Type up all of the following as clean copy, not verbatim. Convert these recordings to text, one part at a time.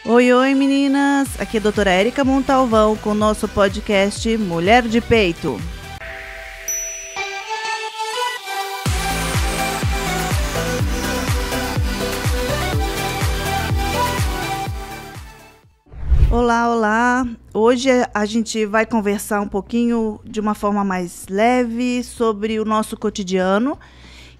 Oi, oi meninas, aqui é a doutora Érica Montalvão com o nosso podcast Mulher de Peito. Olá, olá! Hoje a gente vai conversar um pouquinho de uma forma mais leve sobre o nosso cotidiano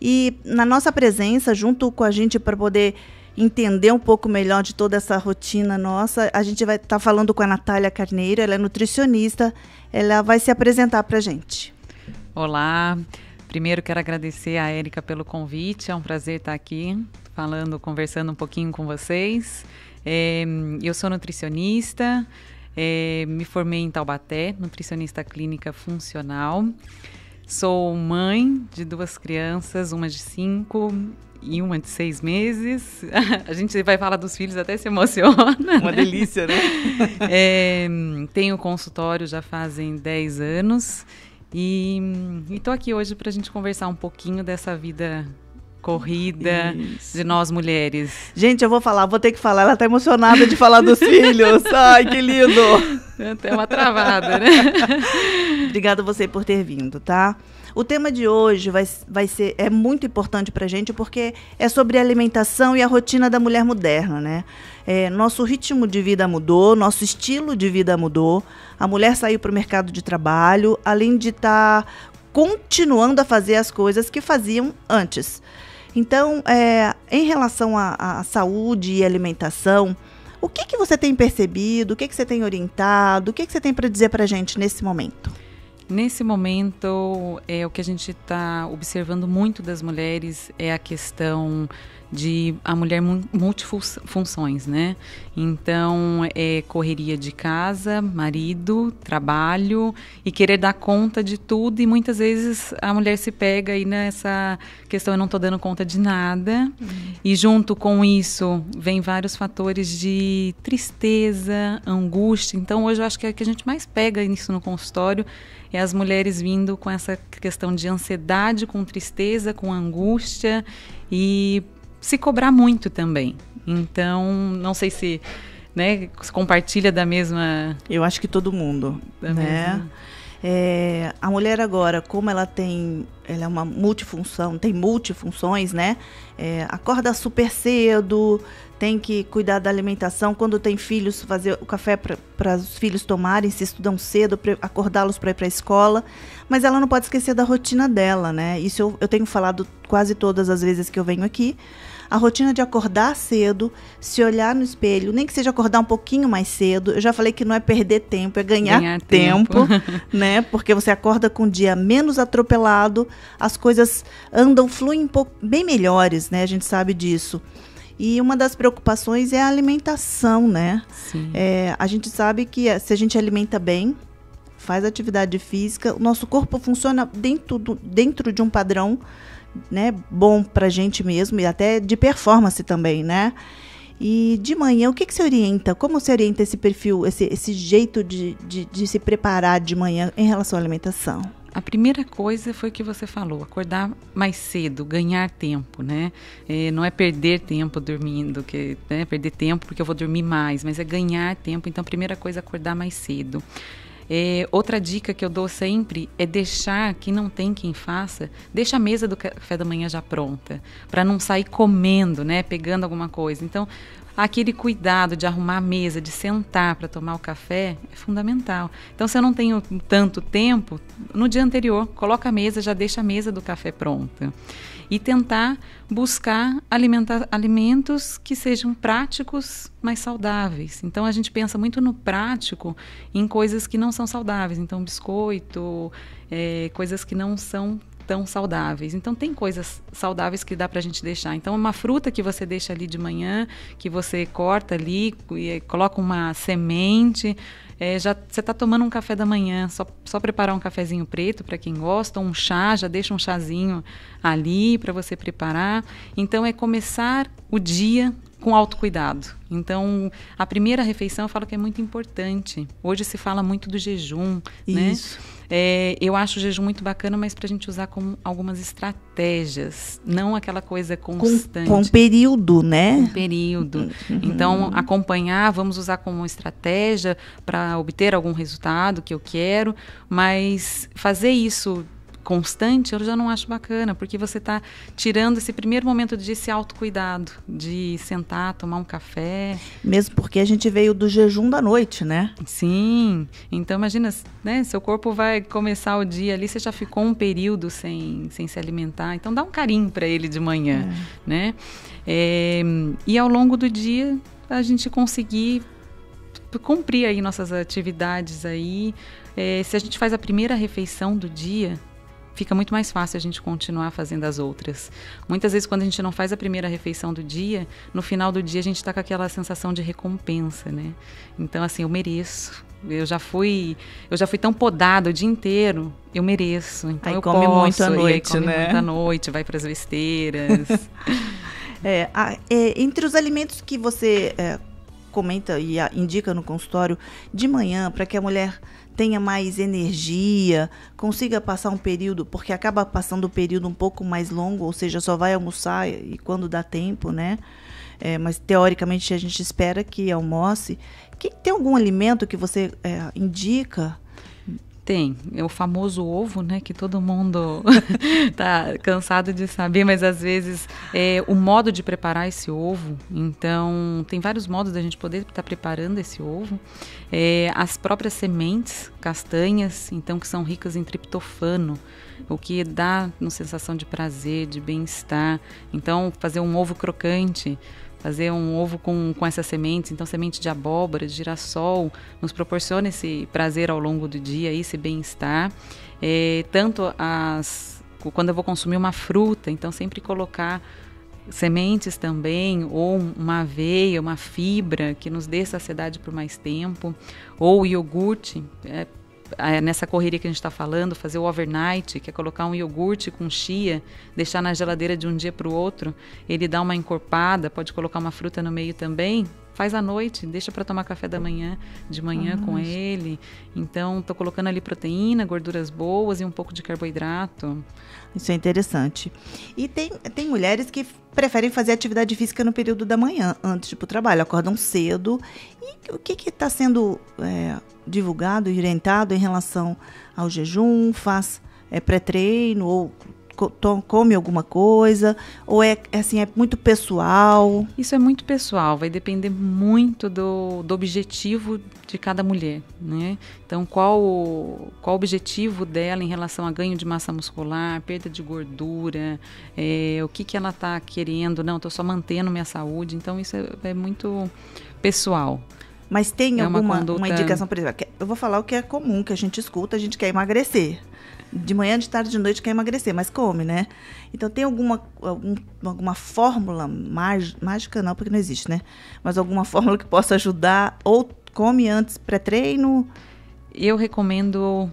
e na nossa presença, junto com a gente para poder entender um pouco melhor de toda essa rotina nossa, a gente vai estar falando com a Natália Carneiro, ela é nutricionista, ela vai se apresentar para a gente. Olá, primeiro quero agradecer a Érica pelo convite, é um prazer estar aqui conversando um pouquinho com vocês. Eu sou nutricionista, me formei em Taubaté, nutricionista clínica funcional. Sou mãe de 2 crianças, uma de 5 e uma de 6 meses. A gente vai falar dos filhos, até se emociona. Uma delícia, né? Tenho consultório já fazem 10 anos e estou aqui hoje para a gente conversar um pouquinho dessa vida corrida de nós mulheres. Gente, eu vou ter que falar, ela tá emocionada de falar dos filhos. Ai, que lindo! Até uma travada, né? Obrigada a você por ter vindo, tá? O tema de hoje é muito importante pra gente porque é sobre a alimentação e a rotina da mulher moderna, né? Nosso ritmo de vida mudou, nosso estilo de vida mudou, a mulher saiu para o mercado de trabalho, além de estar continuando a fazer as coisas que faziam antes. Então, em relação à saúde e alimentação, o que você tem percebido, o que você tem orientado, o que você tem para dizer para a gente nesse momento? Nesse momento, o que a gente está observando muito das mulheres é a questão de a mulher multifunções, né? Então, correria de casa, marido, trabalho e querer dar conta de tudo, e muitas vezes a mulher se pega aí nessa questão, eu não estou dando conta de nada, e junto com isso vem vários fatores de tristeza, angústia. Então, hoje eu acho que é o que a gente mais pega isso no consultório, é as mulheres vindo com essa questão de ansiedade, com tristeza, com angústia e se cobrar muito também. Então, não sei se, né, se compartilha da mesma... Eu acho que todo mundo, né? A mulher agora, como ela é uma multifunção, tem multifunções, né? Acorda super cedo, tem que cuidar da alimentação. Quando tem filhos, fazer o café para os filhos tomarem, se estudam cedo, acordá-los para ir para a escola. Mas ela não pode esquecer da rotina dela, né? Isso eu tenho falado quase todas as vezes que eu venho aqui. A rotina de acordar cedo, se olhar no espelho, nem que seja acordar um pouquinho mais cedo. Eu já falei que não é perder tempo, é ganhar tempo, né? Porque você acorda com o dia menos atropelado, as coisas fluem bem melhores, né? A gente sabe disso. E uma das preocupações é a alimentação, né? Sim. A gente sabe que se a gente alimenta bem, faz atividade física, o nosso corpo funciona dentro de um padrão, né, bom pra gente mesmo e até de performance também, né? E de manhã, o que você orienta? Como você orienta esse perfil, esse jeito de se preparar de manhã em relação à alimentação? A primeira coisa foi o que você falou, acordar mais cedo, ganhar tempo, né? Não é perder tempo dormindo, né? Perder tempo porque eu vou dormir mais, mas é ganhar tempo. Então, a primeira coisa é acordar mais cedo. Outra dica que eu dou sempre é deixar, quem não tem quem faça, deixa a mesa do café da manhã já pronta, para não sair comendo, né, pegando alguma coisa. Então, aquele cuidado de arrumar a mesa, de sentar para tomar o café é fundamental. Então, se eu não tenho tanto tempo, no dia anterior, coloca a mesa, já deixa a mesa do café pronta. E tentar buscar alimentos que sejam práticos, mas saudáveis. Então, a gente pensa muito no prático em coisas que não são saudáveis. Então, biscoito, coisas que não são tão saudáveis. Então, tem coisas saudáveis que dá pra gente deixar. Então, uma fruta que você deixa ali de manhã, que você corta ali, e coloca uma semente... já você está tomando um café da manhã, só preparar um cafezinho preto para quem gosta, um chá, já deixa um chazinho ali para você preparar. Então, é começar o dia com autocuidado. Então, a primeira refeição eu falo que é muito importante. Hoje se fala muito do jejum, isso, né? Eu acho o jejum muito bacana, mas para a gente usar com algumas estratégias, não aquela coisa constante. Com período, né? Com período. Então, acompanhar, vamos usar como estratégia para obter algum resultado que eu quero, mas fazer isso constante, eu já não acho bacana, porque você está tirando esse primeiro momento de esse autocuidado, de sentar, tomar um café. Mesmo porque a gente veio do jejum da noite, né? Sim. Então, imagina, né? Seu corpo vai começar o dia ali, você já ficou um período sem se alimentar. Então, dá um carinho para ele de manhã, né? E ao longo do dia, a gente conseguir cumprir aí nossas atividades aí. Se a gente faz a primeira refeição do dia, fica muito mais fácil a gente continuar fazendo as outras. Muitas vezes, quando a gente não faz a primeira refeição do dia, no final do dia a gente está com aquela sensação de recompensa, né? Então, assim, eu mereço. Eu já fui tão podada o dia inteiro, eu mereço. Então, aí eu come posso. muito à noite, e aí come né? muito à noite, vai para as besteiras. Entre os alimentos que você comenta e indica no consultório de manhã, para que a mulher tenha mais energia, consiga passar um período, porque acaba passando um período um pouco mais longo, ou seja, só vai almoçar e quando dá tempo, né? Mas teoricamente a gente espera que almoce. Tem algum alimento que você indica? Tem, é o famoso ovo, né, que todo mundo tá cansado de saber, mas às vezes o modo de preparar esse ovo, então tem vários modos da gente poder estar preparando esse ovo. As próprias sementes, castanhas, então que são ricas em triptofano, o que dá uma sensação de prazer, de bem-estar. Então fazer um ovo crocante, fazer um ovo com essas sementes, então semente de abóbora, de girassol, nos proporciona esse prazer ao longo do dia, esse bem-estar. Tanto quando eu vou consumir uma fruta, então sempre colocar sementes também, ou uma aveia, uma fibra que nos dê saciedade por mais tempo, ou iogurte. Nessa correria que a gente está falando, fazer o overnight, que é colocar um iogurte com chia, deixar na geladeira de um dia para o outro, ele dá uma encorpada, pode colocar uma fruta no meio também, faz à noite, deixa para tomar café de manhã com ele. Então, estou colocando ali proteína, gorduras boas e um pouco de carboidrato. Isso é interessante. E tem mulheres que preferem fazer atividade física no período da manhã, antes de ir para o trabalho, acordam cedo. E o que está sendo divulgado e orientado em relação ao jejum? Faz pré-treino ou come alguma coisa? Ou é muito pessoal? Isso é muito pessoal, vai depender muito do objetivo de cada mulher, né? Então, qual o objetivo dela em relação a ganho de massa muscular, perda de gordura, o que ela está querendo? Não, estou só mantendo minha saúde. Então, isso é muito pessoal. Mas tem uma indicação, por exemplo, eu vou falar o que é comum, que a gente escuta, a gente quer emagrecer. De manhã, de tarde, de noite quer emagrecer, mas come, né? Então tem alguma fórmula mágica, não, porque não existe, né? Mas alguma fórmula que possa ajudar, ou come antes pré-treino? Eu recomendo,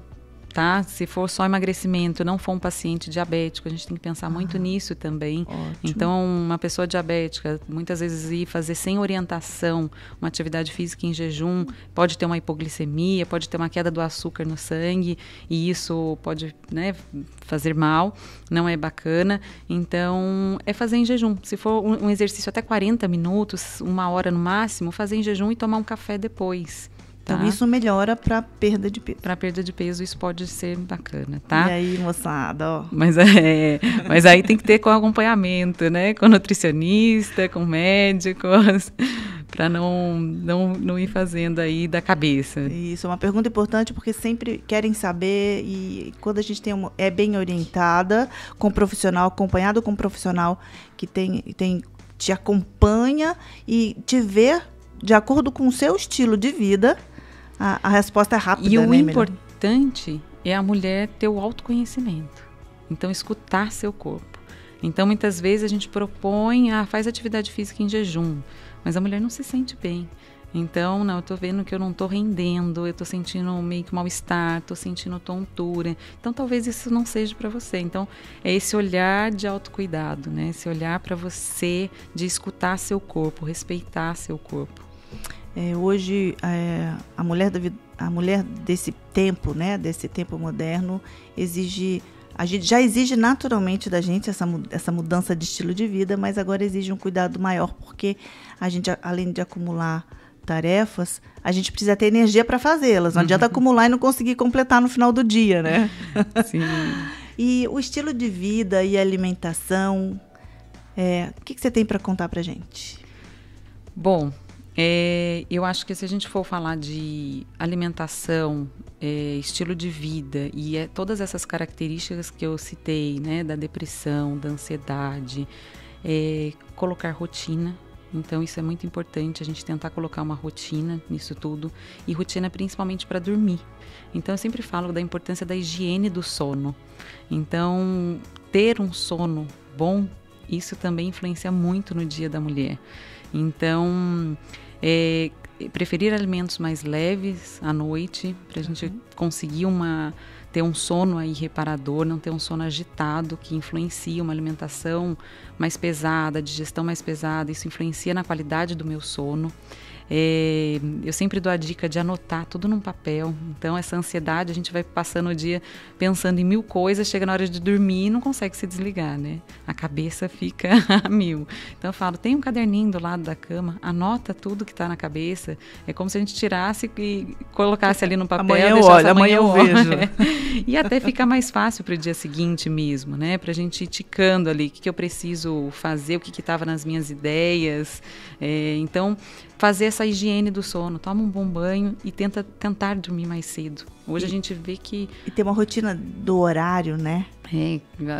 tá? Se for só emagrecimento, não for um paciente diabético, a gente tem que pensar muito nisso também. Ótimo. Então, uma pessoa diabética, muitas vezes ir fazer sem orientação uma atividade física em jejum, pode ter uma hipoglicemia, pode ter uma queda do açúcar no sangue, e isso pode, né, fazer mal, não é bacana. Então, é fazer em jejum. Se for um exercício até 40 minutos, 1 hora no máximo, fazer em jejum e tomar um café depois. Então, isso melhora para perda de peso. Para perda de peso, isso pode ser bacana, tá? E aí, moçada, ó. Mas aí tem que ter com acompanhamento, né? Com nutricionista, com médicos, para não ir fazendo aí da cabeça. Isso é uma pergunta importante, porque sempre querem saber, e quando a gente é bem orientada, com um profissional, acompanhado com um profissional que te acompanha e te vê de acordo com o seu estilo de vida, a resposta é rápida, e né? O importante é a mulher ter o autoconhecimento. Então, escutar seu corpo. Então, muitas vezes a gente propõe, faz atividade física em jejum, mas a mulher não se sente bem. Então, eu tô vendo que eu não tô rendendo, eu tô sentindo meio que mal-estar, tô sentindo tontura. Então, talvez isso não seja para você. Então, é esse olhar de autocuidado, né? Esse olhar para você, de escutar seu corpo, respeitar seu corpo. Hoje, a mulher desse tempo, né, desse tempo moderno, a gente já exige naturalmente da gente essa mudança de estilo de vida, mas agora exige um cuidado maior, porque a gente, além de acumular tarefas, a gente precisa ter energia para fazê-las. Não adianta acumular e não conseguir completar no final do dia, né? Sim. E o estilo de vida e a alimentação, o que você tem para contar para a gente? Bom, eu acho que se a gente for falar de alimentação, estilo de vida e todas essas características que eu citei, né, da depressão, da ansiedade, colocar rotina. Então isso é muito importante, a gente tentar colocar uma rotina nisso tudo, e rotina principalmente para dormir. Então eu sempre falo da importância da higiene do sono. Então ter um sono bom, isso também influencia muito no dia da mulher. Então preferir alimentos mais leves à noite, para a gente conseguir ter um sono aí reparador, não ter um sono agitado que influencia uma alimentação mais pesada, digestão mais pesada, isso influencia na qualidade do meu sono. Eu sempre dou a dica de anotar tudo num papel. Então essa ansiedade, a gente vai passando o dia pensando em 1000 coisas, chega na hora de dormir e não consegue se desligar, né? A cabeça fica a 1000. Então eu falo, tem um caderninho do lado da cama, anota tudo que está na cabeça. É como se a gente tirasse e colocasse ali no papel. Amanhã eu vejo. E até fica mais fácil para o dia seguinte mesmo, né? Para a gente ir ticando ali o que eu preciso fazer, o que estava nas minhas ideias. Então fazer essa higiene do sono, toma um bom banho e tentar dormir mais cedo. Hoje a gente vê que... E ter uma rotina do horário, né?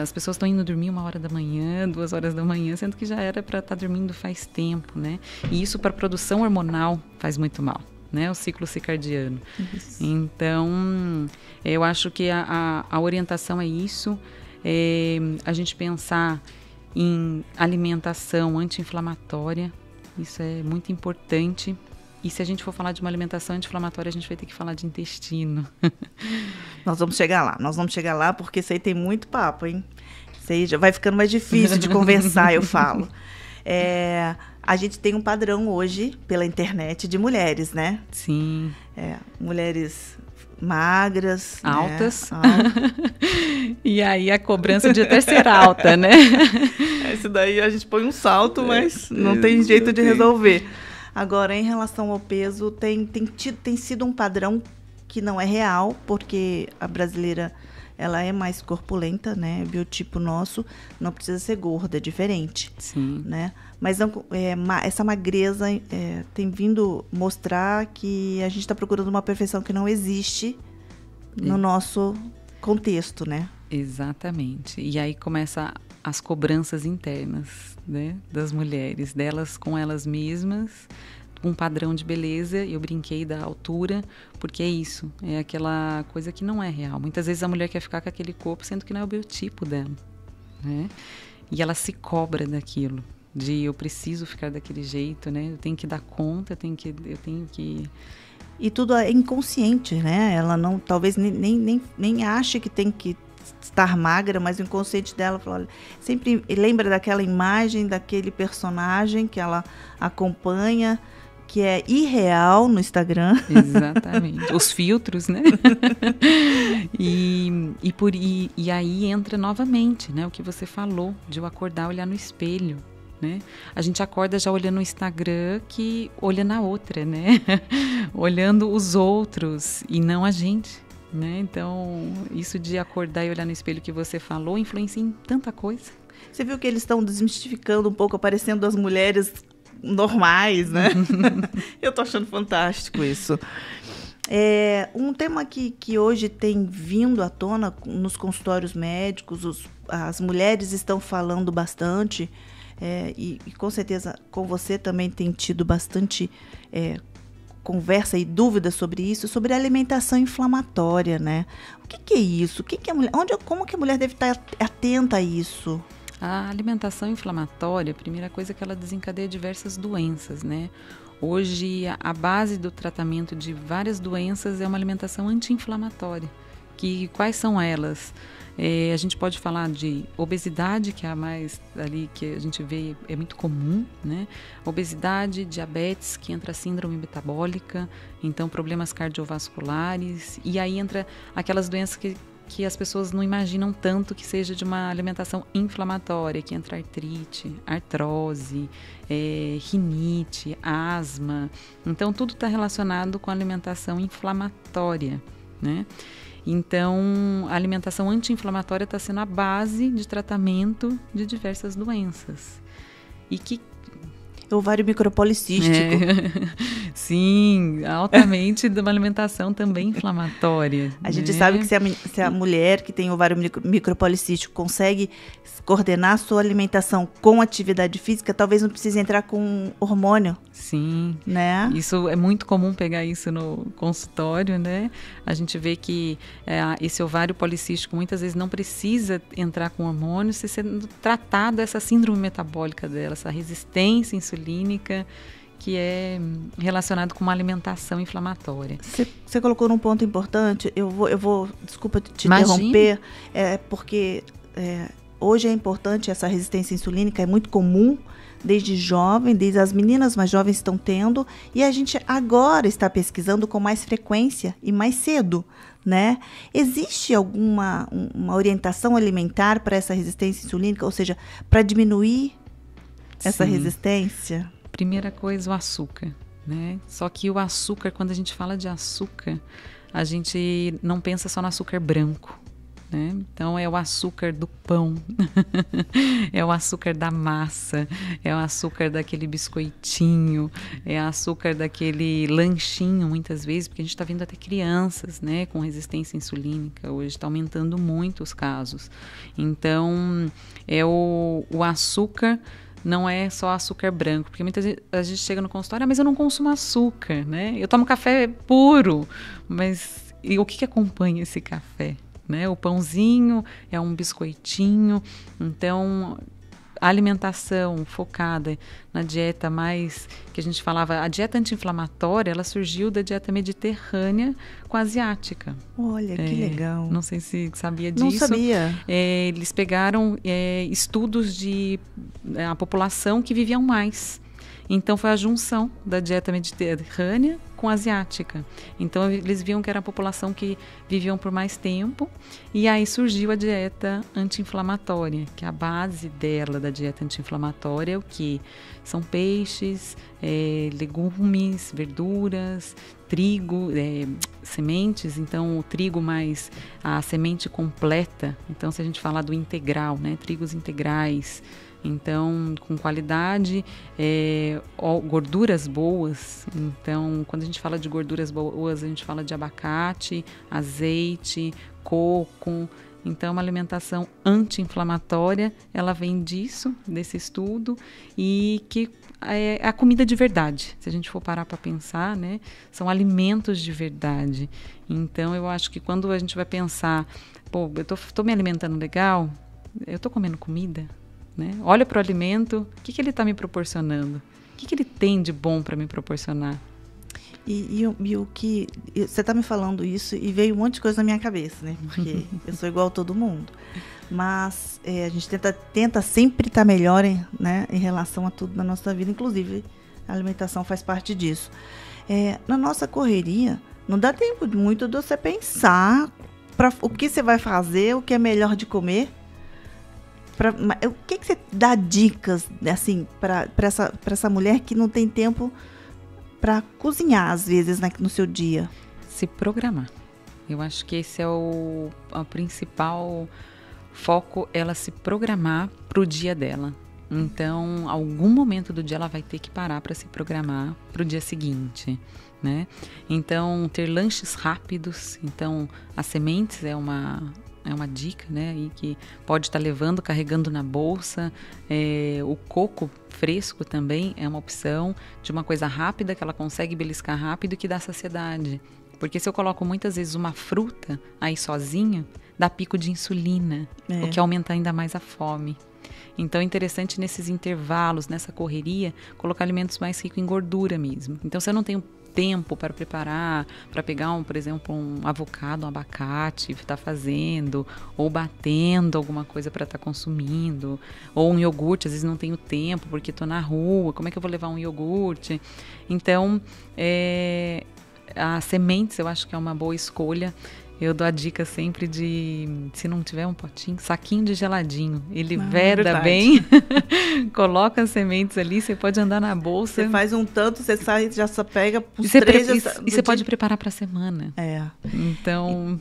As pessoas estão indo dormir 1h da manhã, 2h da manhã, sendo que já era para estar dormindo faz tempo, né? E isso para a produção hormonal faz muito mal, né? O ciclo circadiano. Isso. Então, eu acho que a orientação é isso, a gente pensar em alimentação anti-inflamatória. Isso é muito importante. E se a gente for falar de uma alimentação anti-inflamatória, a gente vai ter que falar de intestino. Nós vamos chegar lá, porque isso aí tem muito papo, hein? Isso aí já vai ficando mais difícil de conversar, eu falo. A gente tem um padrão hoje, pela internet, de mulheres, né? Sim. Mulheres magras, altas, né? E aí a cobrança de ter ser alta, né? Isso daí a gente põe um salto, mas não tem jeito de resolver. Agora, em relação ao peso, tem sido um padrão que não é real, porque a brasileira, ela é mais corpulenta, né? O biotipo nosso não precisa ser gorda, é diferente. Sim. Né? Mas não, essa magreza tem vindo mostrar que a gente está procurando uma perfeição que não existe no nosso contexto, né? Exatamente. E aí começa as cobranças internas, né, das mulheres, delas com elas mesmas, um padrão de beleza. Eu brinquei da altura, porque é isso, é aquela coisa que não é real. Muitas vezes a mulher quer ficar com aquele corpo, sendo que não é o biotipo dela, né? E ela se cobra daquilo, de eu preciso ficar daquele jeito, né? Eu tenho que dar conta, eu tenho que... E tudo é inconsciente, né? Ela não, talvez nem ache que tem que estar magra, mas o inconsciente dela fala, olha, sempre lembra daquela imagem, daquele personagem que ela acompanha, que é irreal no Instagram. Exatamente. Os filtros, né? E aí entra novamente, né? O que você falou, de eu acordar, olhar no espelho, né? A gente acorda já olhando o Instagram, que olha na outra, né? Olhando os outros e não a gente, né? Então, isso de acordar e olhar no espelho que você falou influencia em tanta coisa. Você viu que eles estão desmistificando um pouco, aparecendo as mulheres normais, né? Eu tô achando fantástico isso. Um tema que hoje tem vindo à tona nos consultórios médicos, as mulheres estão falando bastante, e com certeza com você também tem tido bastante conversa e dúvidas sobre isso, sobre a alimentação inflamatória, né? O que é isso? Como que a mulher deve estar atenta a isso? A alimentação inflamatória, a primeira coisa é que ela desencadeia diversas doenças, né? Hoje, a base do tratamento de várias doenças é uma alimentação anti-inflamatória. quais são elas? A gente pode falar de obesidade, que é a mais ali que a gente vê, é muito comum, né? Obesidade, diabetes, que entra a síndrome metabólica, então problemas cardiovasculares, e aí entra aquelas doenças que as pessoas não imaginam tanto que seja de uma alimentação inflamatória, que entra artrite, artrose, rinite, asma. Então, tudo está relacionado com a alimentação inflamatória, né? Então, a alimentação anti-inflamatória está sendo a base de tratamento de diversas doenças. E que ovário micropolicístico. Sim, altamente de uma alimentação também inflamatória. A gente sabe que se a mulher que tem ovário micropolicístico consegue coordenar a sua alimentação com atividade física, talvez não precise entrar com hormônio. Sim, né? Isso é muito comum pegar isso no consultório, né? A gente vê que esse ovário policístico muitas vezes não precisa entrar com hormônio, se sendo tratado essa síndrome metabólica dela, essa resistência insulínica, que é relacionado com uma alimentação inflamatória. Você colocou num ponto importante, eu vou desculpa te interromper, porque hoje é importante essa resistência insulínica, é muito comum, desde jovem, desde as meninas mais jovens estão tendo, e a gente agora está pesquisando com mais frequência e mais cedo, né? Existe alguma uma orientação alimentar para essa resistência insulínica, ou seja, para diminuir essa resistência? Primeira coisa, o açúcar, né? Só que o açúcar, quando a gente fala de açúcar, a gente não pensa só no açúcar branco, né? Então é o açúcar do pão, é o açúcar da massa, é o açúcar daquele biscoitinho, é o açúcar daquele lanchinho, muitas vezes, porque a gente está vendo até crianças, né, com resistência insulínica, hoje está aumentando muito os casos. Então é o açúcar. Não é só açúcar branco, porque muitas vezes a gente chega no consultório, mas eu não consumo açúcar, né? Eu tomo café puro, mas e o que acompanha esse café? Né? O pãozinho é um biscoitinho, então a alimentação focada na dieta mais, que a gente falava, a dieta anti-inflamatória, ela surgiu da dieta mediterrânea com a asiática. Olha, que legal. Não sei se sabia disso. Não sabia. Eles pegaram estudos de a população que viviam mais. Então, foi a junção da dieta mediterrânea com a asiática. Então, eles viam que era a população que viviam por mais tempo. E aí surgiu a dieta anti-inflamatória, que a base dela, da dieta anti-inflamatória, é o quê? São peixes, legumes, verduras, trigo, sementes. Então, o trigo mais a semente completa. Então, se a gente falar do integral, né? Trigos integrais. Então, com qualidade, gorduras boas. Então, quando a gente fala de gorduras boas, a gente fala de abacate, azeite, coco. Então, uma alimentação anti-inflamatória, ela vem desse estudo, e que é a comida de verdade. Se a gente for parar para pensar, né, são alimentos de verdade. Então, eu acho que quando a gente vai pensar, pô, eu tô me alimentando legal, eu tô comendo comida, né? Olha para o alimento, o que ele está me proporcionando? O que ele tem de bom para me proporcionar? E o que... Você está me falando isso e veio um monte de coisa na minha cabeça, né? Porque eu sou igual a todo mundo. Mas a gente tenta sempre estar melhor em relação a tudo na nossa vida. Inclusive, a alimentação faz parte disso. Na nossa correria, não dá tempo muito de você pensar para o que você vai fazer, o que é melhor de comer. O que você dá dicas assim, para essa mulher que não tem tempo para cozinhar, às vezes, no seu dia? Se programar. Eu acho que esse é o principal foco, ela se programar para o dia dela. Então, algum momento do dia ela vai ter que parar para se programar para o dia seguinte, né? Então, ter lanches rápidos. Então, as sementes é uma dica, né, aí que pode estar levando, carregando na bolsa. O coco fresco também é uma opção de uma coisa rápida, que ela consegue beliscar rápido e que dá saciedade. Porque se eu coloco muitas vezes uma fruta aí sozinha, dá pico de insulina, o que aumenta ainda mais a fome. Então é interessante nesses intervalos, nessa correria, colocar alimentos mais ricos em gordura mesmo. Então se eu não tenho tempo para preparar, para pegar, por exemplo, um avocado, um abacate, estar fazendo, ou batendo alguma coisa para estar consumindo, ou um iogurte, às vezes não tenho tempo porque estou na rua, como é que eu vou levar um iogurte? Então, as sementes eu acho que é uma boa escolha. Eu dou a dica sempre de, se não tiver um potinho, saquinho de geladinho. Ele veda bem, coloca as sementes ali, você pode andar na bolsa. Você faz um tanto, você sai, já só pega os 3... E você pode preparar para a semana. Então...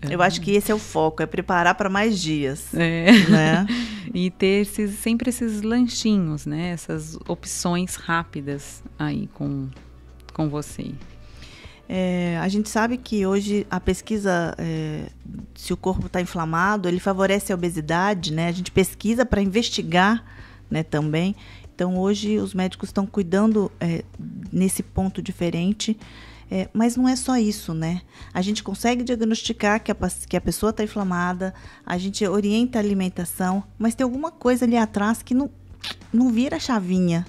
Eu acho que esse é o foco, é preparar para mais dias. Né? E ter sempre esses lanchinhos, né? Essas opções rápidas aí com você. A gente sabe que hoje a pesquisa, se o corpo está inflamado, ele favorece a obesidade, né? A gente pesquisa para investigar, né, também. Então, hoje os médicos estão cuidando nesse ponto diferente, mas não é só isso, né? A gente consegue diagnosticar que a pessoa está inflamada, a gente orienta a alimentação, mas tem alguma coisa ali atrás que não vira a chavinha.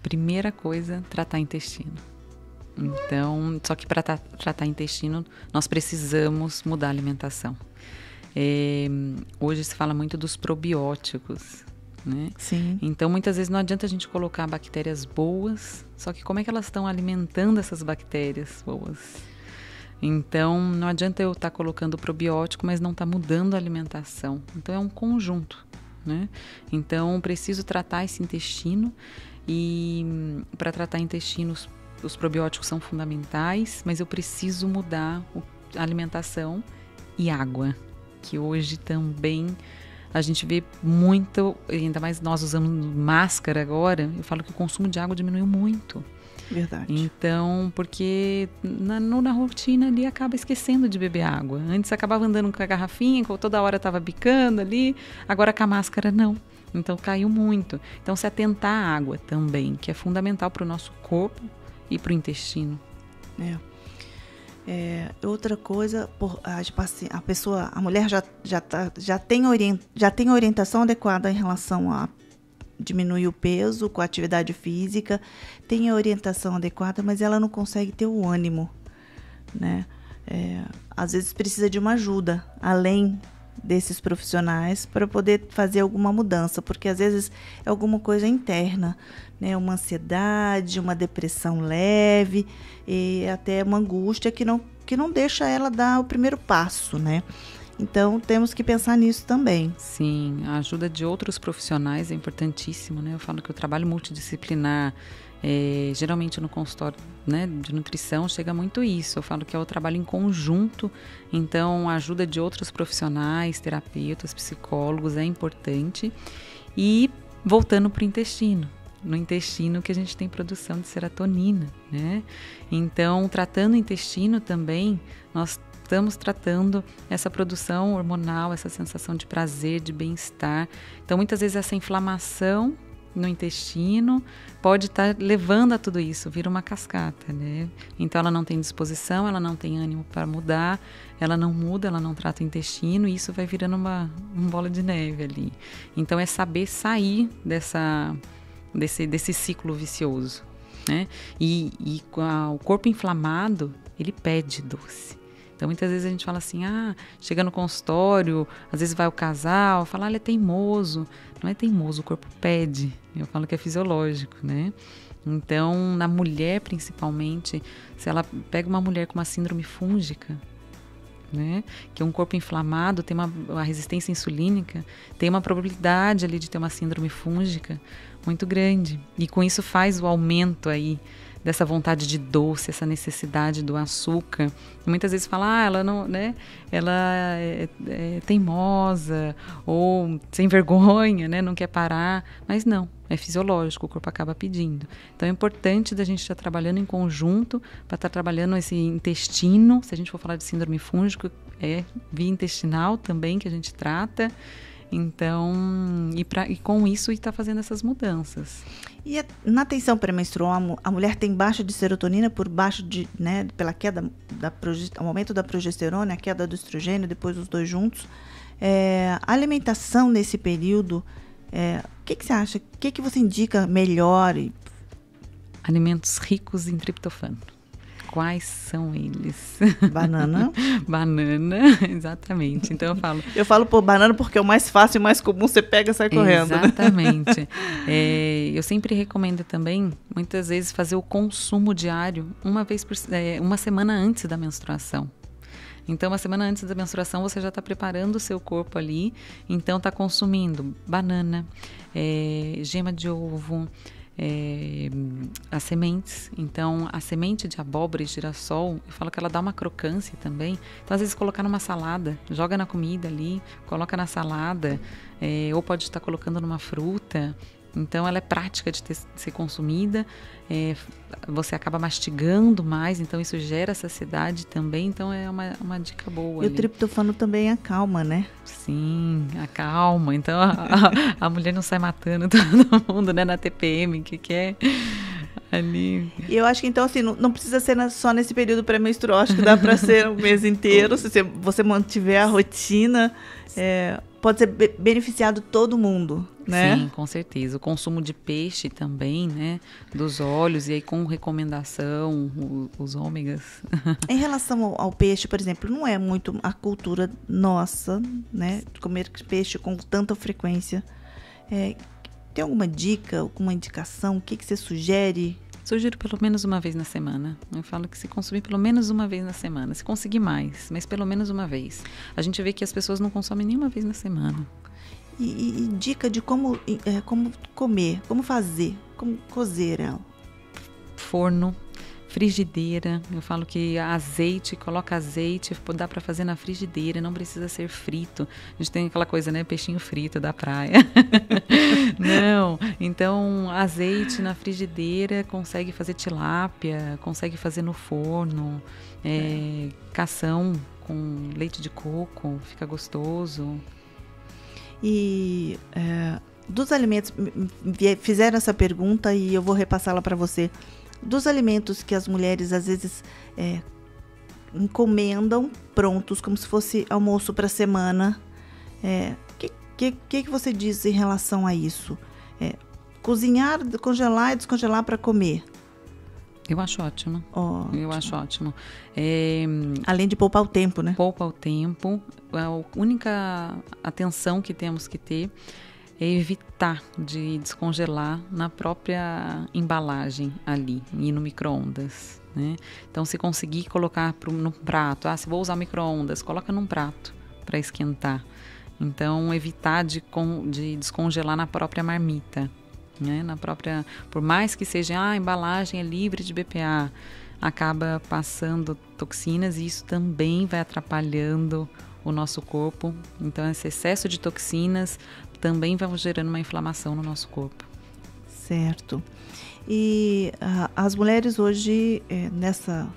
Primeira coisa, tratar intestino. Então, só que para tratar intestino, nós precisamos mudar a alimentação. Hoje se fala muito dos probióticos, né? Sim. Então, muitas vezes não adianta a gente colocar bactérias boas, só que como é que elas estão alimentando essas bactérias boas? Então, não adianta eu estar colocando probiótico, mas não estar mudando a alimentação. Então, é um conjunto, né? Então, preciso tratar esse intestino e para tratar intestinos, os probióticos são fundamentais, mas eu preciso mudar a alimentação e água, que hoje também a gente vê muito, ainda mais nós usamos máscara agora, eu falo que o consumo de água diminuiu muito. Verdade. Então, porque na rotina ali acaba esquecendo de beber água. Antes acabava andando com a garrafinha, toda hora estava bicando ali, agora com a máscara não. Então caiu muito. Então se atentar à água também, que é fundamental para o nosso corpo e para o intestino. Outra coisa, a mulher já tem orientação adequada em relação a diminuir o peso com a atividade física, tem a orientação adequada, mas ela não consegue ter o ânimo, né? Às vezes precisa de uma ajuda, além desses profissionais, para poder fazer alguma mudança, porque às vezes é alguma coisa interna, né? Uma ansiedade, uma depressão leve e até uma angústia que não deixa ela dar o primeiro passo, né? Então temos que pensar nisso também. Sim, a ajuda de outros profissionais é importantíssimo, né? Eu falo que o trabalho multidisciplinar, geralmente no consultório, né, de nutrição chega muito isso. Eu falo que é o trabalho em conjunto, então a ajuda de outros profissionais, terapeutas, psicólogos é importante. E voltando para o intestino, no intestino que a gente tem produção de serotonina, né? Então, tratando o intestino também, nós estamos tratando essa produção hormonal, essa sensação de prazer, de bem-estar. Então, muitas vezes essa inflamação no intestino pode estar levando a tudo isso, vira uma cascata, né? Então ela não tem disposição, ela não tem ânimo para mudar, ela não muda, ela não trata o intestino e isso vai virando uma bola de neve ali. Então é saber sair desse ciclo vicioso, né? E o corpo inflamado, ele pede doce. Então, muitas vezes a gente fala assim, chega no consultório, às vezes vai o casal, fala, ele é teimoso. Não é teimoso, o corpo pede. Eu falo que é fisiológico, né? Então, na mulher, principalmente, se ela pega uma mulher com uma síndrome fúngica, né? Que é um corpo inflamado, tem uma resistência insulínica, tem uma probabilidade ali de ter uma síndrome fúngica muito grande. E com isso faz o aumento aí dessa vontade de doce, essa necessidade do açúcar. E muitas vezes fala, ela não, né? Ela é teimosa ou sem vergonha, né? Não quer parar, mas não, é fisiológico, o corpo acaba pedindo. Então é importante da gente estar trabalhando em conjunto para estar trabalhando esse intestino. Se a gente for falar de síndrome fúngica, é via intestinal também que a gente trata. Então, e com isso está fazendo essas mudanças. E na tensão pré-menstrual, a mulher tem baixa de serotonina pela queda o aumento da progesterona, a queda do estrogênio, depois os dois juntos. A alimentação nesse período, o que você acha? O que você indica melhor? Alimentos ricos em triptofano. Quais são eles? Banana. Banana, exatamente. Então eu falo por banana porque é o mais fácil e mais comum, você pega e sai correndo. Exatamente. Né? Eu sempre recomendo também, muitas vezes, fazer o consumo diário uma semana antes da menstruação. Então, uma semana antes da menstruação, você já está preparando o seu corpo ali. Então, está consumindo banana, gema de ovo, as sementes. Então, a semente de abóbora e girassol, eu falo que ela dá uma crocância também. Então, às vezes, colocar numa salada, joga na comida ali, coloca na salada, ou pode estar colocando numa fruta. Então, ela é prática de ser consumida, você acaba mastigando mais, então isso gera saciedade também, então é uma dica boa. E ali. O triptofano também acalma, né? Sim, acalma. Então, a mulher não sai matando todo mundo, né, na TPM, que é ali. E eu acho que, então, assim, não precisa ser só nesse período pré-menstrual, acho que dá para ser o mês inteiro, se você mantiver a rotina, pode ser beneficiado todo mundo, né? Sim, com certeza. O consumo de peixe também, né? Dos óleos, e aí com recomendação, os ômegas. Em relação ao peixe, por exemplo, não é muito a cultura nossa, né? De comer peixe com tanta frequência. Tem alguma dica, alguma indicação? O que você sugere? Sugiro pelo menos uma vez na semana. Eu falo que se consumir pelo menos uma vez na semana. Se conseguir mais, mas pelo menos uma vez. A gente vê que as pessoas não consomem nem uma vez na semana. E dica de como comer, como fazer, como cozer ela? Forno, frigideira. Eu falo que coloca azeite, dá para fazer na frigideira, não precisa ser frito. A gente tem aquela coisa, né? Peixinho frito da praia. Não, então azeite na frigideira, consegue fazer tilápia, consegue fazer no forno, cação com leite de coco, fica gostoso. E dos alimentos, fizeram essa pergunta e eu vou repassá-la para você. Dos alimentos que as mulheres às vezes encomendam prontos, como se fosse almoço para a semana, que você diz em relação a isso? Cozinhar, congelar e descongelar para comer? Eu acho ótimo. Eu acho ótimo. Além de poupar o tempo, né? Poupa o tempo. A única atenção que temos que ter é evitar de descongelar na própria embalagem ali e no micro-ondas, né? Então, se conseguir colocar no prato, se vou usar micro-ondas, coloca num prato para esquentar. Então, evitar de descongelar na própria marmita, né? Por mais que seja a embalagem é livre de BPA, acaba passando toxinas e isso também vai atrapalhando o nosso corpo. Então, esse excesso de toxinas também vai gerando uma inflamação no nosso corpo. Certo. E as mulheres hoje, nessa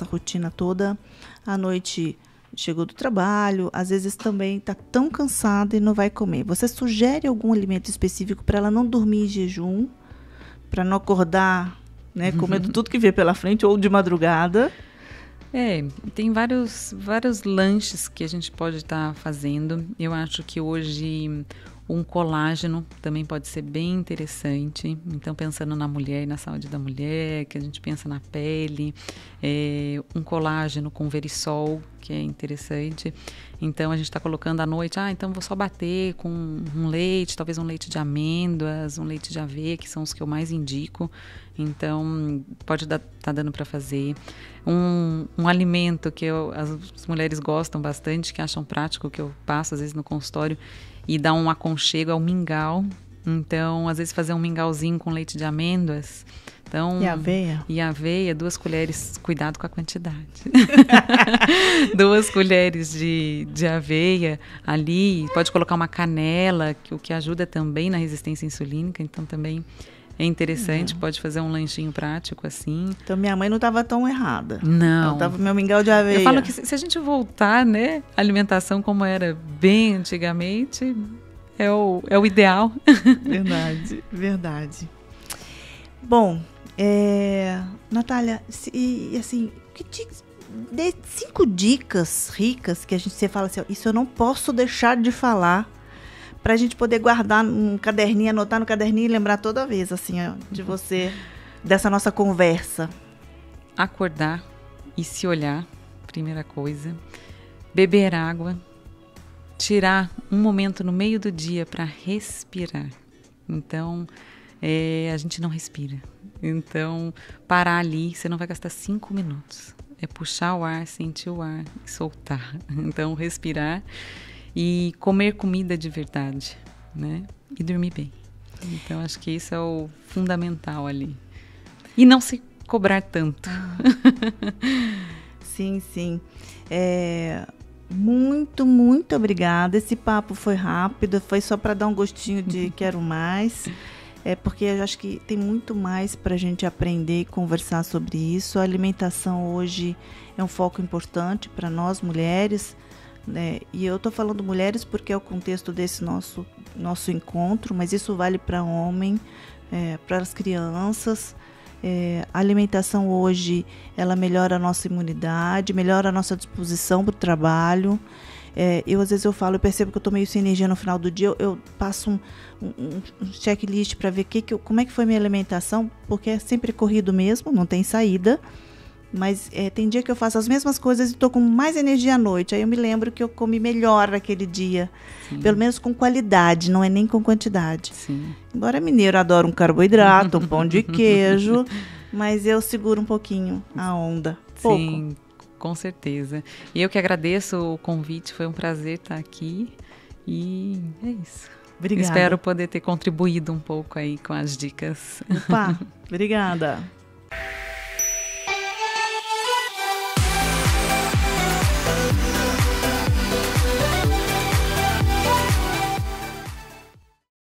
rotina toda, à noite chegou do trabalho, às vezes também está tão cansada e não vai comer. Você sugere algum alimento específico para ela não dormir em jejum, para não acordar, né, comendo tudo que vê pela frente ou de madrugada? Tem vários lanches que a gente pode estar fazendo. Eu acho que hoje um colágeno também pode ser bem interessante. Então, pensando na mulher e na saúde da mulher, que a gente pensa na pele, um colágeno com verisol, que é interessante. Então, a gente está colocando à noite, então vou só bater com um leite, talvez um leite de amêndoas, um leite de aveia, que são os que eu mais indico. Então, pode tá dando para fazer. Um alimento que as mulheres gostam bastante, que acham prático, que eu passo às vezes no consultório, e dá um aconchego, é o mingau. Então, às vezes fazer um mingauzinho com leite de amêndoas. Então, e aveia, 2 colheres, cuidado com a quantidade. 2 colheres de aveia ali, pode colocar uma canela, o que ajuda também na resistência insulínica, então também é interessante, pode fazer um lanchinho prático assim. Então minha mãe não estava tão errada. Não. Ela estava meu mingau de aveia. Eu falo que se a gente voltar, né, a alimentação como era bem antigamente, é o ideal. Verdade. Bom, Natália, assim, 5 dicas ricas que você fala assim, isso eu não posso deixar de falar, pra gente poder guardar num caderninho, anotar no caderninho e lembrar toda vez, assim, de você, dessa nossa conversa. Acordar e se olhar, primeira coisa. Beber água. Tirar um momento no meio do dia para respirar. Então, a gente não respira. Então, parar ali, você não vai gastar 5 minutos. É puxar o ar, sentir o ar e soltar. Então, respirar e comer comida de verdade, né? E dormir bem. Então, acho que isso é o fundamental ali. E não se cobrar tanto. Sim, sim. Muito, muito obrigada. Esse papo foi rápido, foi só para dar um gostinho de quero mais. Porque eu acho que tem muito mais para a gente aprender e conversar sobre isso. A alimentação hoje é um foco importante para nós mulheres, né? E eu estou falando mulheres porque é o contexto desse nosso encontro, mas isso vale para homem, para as crianças. A alimentação hoje, ela melhora a nossa imunidade, melhora a nossa disposição para o trabalho. Às vezes eu percebo que eu estou meio sem energia no final do dia, eu passo um checklist para ver como é que foi minha alimentação, porque é sempre corrido mesmo, não tem saída. Mas tem dia que eu faço as mesmas coisas e estou com mais energia à noite. Aí eu me lembro que eu comi melhor naquele dia. Sim. Pelo menos com qualidade, não é nem com quantidade. Sim. Embora mineiro adora um carboidrato, um pão de queijo, mas eu seguro um pouquinho a onda. Pouco. Sim, com certeza. E eu que agradeço o convite, foi um prazer estar aqui. E é isso. Obrigada. Espero poder ter contribuído um pouco aí com as dicas. Opa, obrigada.